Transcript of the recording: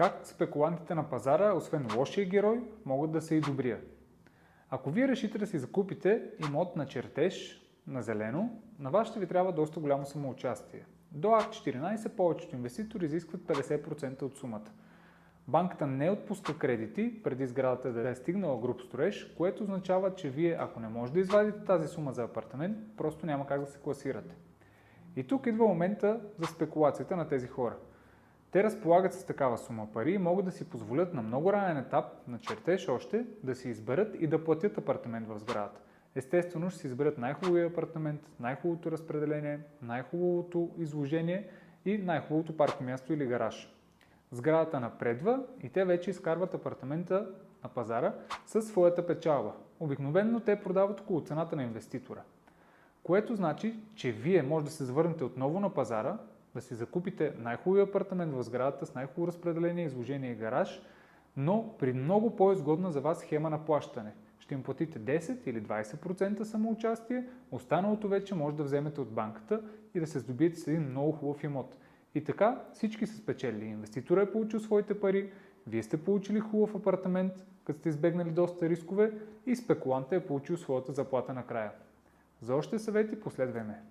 Как спекулантите на пазара, освен лошия герой, могат да са и добрия? Ако вие решите да си закупите имот на чертеж, на зелено, на вас ще ви трябва доста голямо самоучастие. До Акт 14 повечето инвеститори изискват 50% от сумата. Банката не отпуска кредити преди сградата да е стигнала груб строеж, което означава, че вие, ако не можете да извадите тази сума за апартамент, просто няма как да се класирате. И тук идва момента за спекулацията на тези хора. Те разполагат с такава сума пари и могат да си позволят на много ранен етап, на чертеж още, да си изберат и да платят апартамент в сградата. Естествено ще си изберат най-хубавия апартамент, най-хубавото разпределение, най-хубавото изложение и най-хубавото паркомясто или гараж. Сградата напредва и те вече изкарват апартамента на пазара със своята печалба. Обикновено те продават около цената на инвеститора. Което значи, че вие може да се завърнете отново на пазара, да си закупите най-хубавия апартамент в сградата с най-хубаво разпределение, изложение и гараж, но при много по-изгодна за вас схема на плащане. Ще им платите 10 или 20% самоучастие, останалото вече може да вземете от банката и да се здобиете с един много хубав имот. И така всички са спечелили. Инвеститора е получил своите пари, вие сте получили хубав апартамент, като сте избегнали доста рискове и спекулантът е получил своята заплата накрая. За още съвети последвай ме.